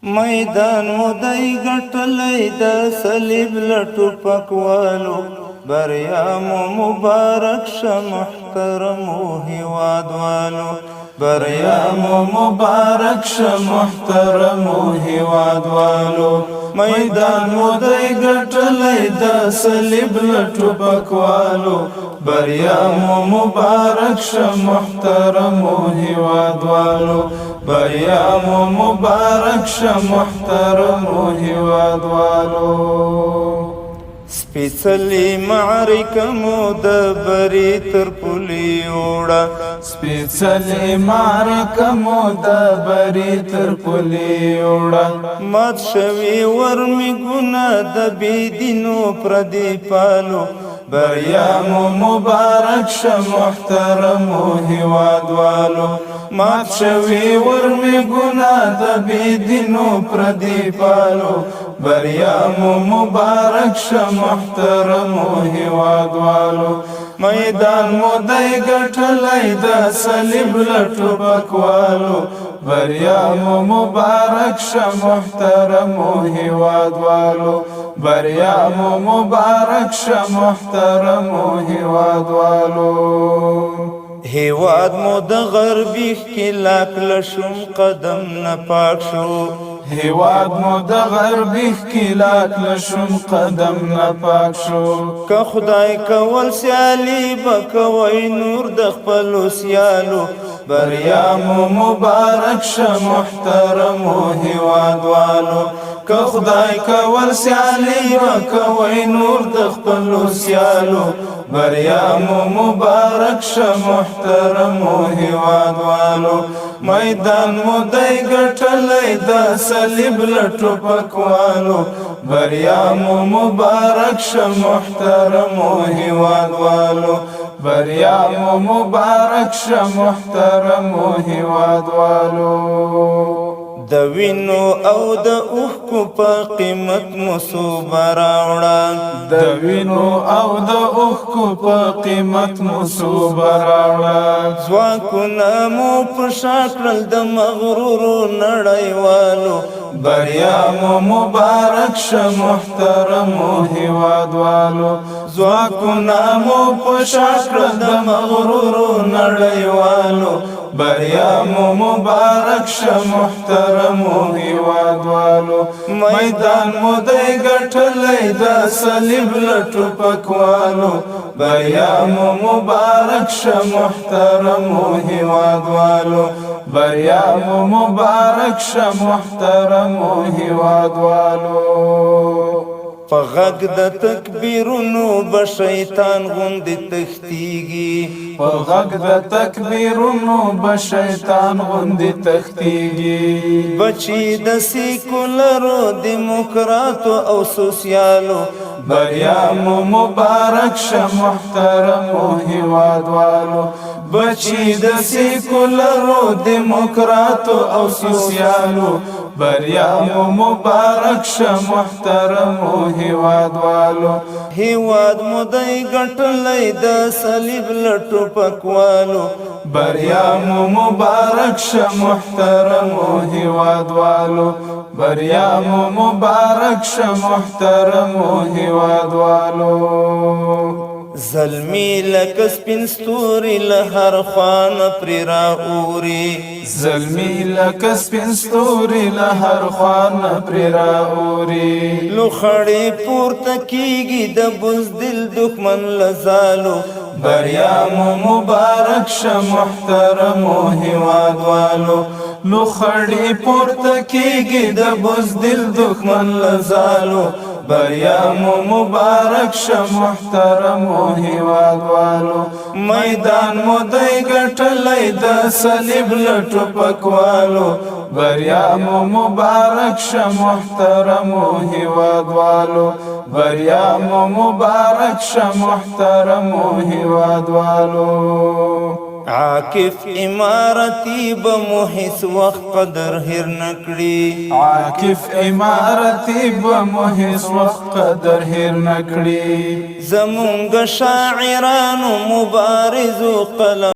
میدان مودای ګټلی د صلیب له ټوپکوالو بریا مو مبارک شه محترمو هیوادوالو بریا مو مبارک شه محترمو هیوادوالو میدان مودای ګټلی د صلیب له ټوپکوالو بریا مو مبارک شه محترمو هیوادوالو بریا مو مبارک شه محترمو هیوادوالو سپیڅلې معرکه مو د بري تر پولې وړه سپیڅلې معرکه مو د بري تر پولې وړه مات شوي ورمېږونه د بېدینو پردي پالو بریا مو مبارک شه محترمو هیوادوالو مات شوي ورمېږونه د بېدینو پردي پالو بریا مو مبارک شه محترمو هیوادوالو میدان مو دی ګټلی د صلیب له ټوپکوالو بریا مو مبارک شه محترمو هیوادوالو بریا مو مبارک شه محترمو هیوادوالو هیواد مو د غربي ښکېلاک له شوم قدم نه پاک شو هیواد مو د غربي ښکېلاک له شوم قدم نه پاک شو که خدای کول سیالي به کوئ نور د خپلو سیالو بریا مو مبارک شه محترمو هیوادوالو که خدای کول سیالي به کوئ نور د خپلو سیالو بریا مو مبارک شه محترمو هیوادوالو میدان مو دی ګټلی د صلیب له ټوپکوالو بریا مو مبارک شه محترمو هیوادوالو بریا مو مبارک شه محترمو هیوادوالو د وینو او د اوښکو په قیمت مو صوبه راوړه د وینو او د اوښکو په قیمت مو صوبه راوړه ځواکونه مو په شا کړل د مغرورو نړیوالو بریا مو مبارک شه محترمو هیوادوالو ځواکونه مو په شا کړل د مغرورو نړیوالو بریا مو مبارک شه محترمو هیوادوالو میدان مو دی ګټلی د صلیب له ټوپکوالو بریا مو مبارک شه محترمو هیوادوالو بریا مو مبارک شه محترمو هیوادوالو په غږ د تکبیرونو به شیطان غوندې تښتېږي په غږ د تکبیرونو به شیطان غوندې تښتېږي بچي د سیکولرو دیموکراتو او سوسیالو بریا مو مبارک شه محترمو هیوادوالو بچي د سیکولرو دیموکراتو او سوسیالو بریا مو مبارک شه محترمو هیوادوالو هیواد مو دی ګټلی د صلیب له ټوپکوالو بریا مو مبارک شه محترمو هیوادوالو بریا مو مبارک شه محترمو هیوادوالو زلمی لکه سپین ستوري له هر خوا نه پرې رااوري زلمی لکه سپین ستوري له هر خوا نه پرې رااوري لوخړې پورته کېږي د بزدل دښمن له ځالو بریا مو مبارک شه محترمو هیوادوالو لوخړې پورته کېږي د بزدل دښمن له ځالو بریا مو مبارک شه محترمو هیوادوالو میدان مو دی ګټلی د صلیب له ټوپکوالو بریا مو مبارک شه محترمو هیوادوالو بریا مو مبارک شه محترمو هیوادوالو عاکف امارتی به مو هیڅ وخت قدر هیر نکړي عاکف امارتی به مو هیڅ وخت قدر هیر نکړي زمونږ شاعرانو مبارزو قلم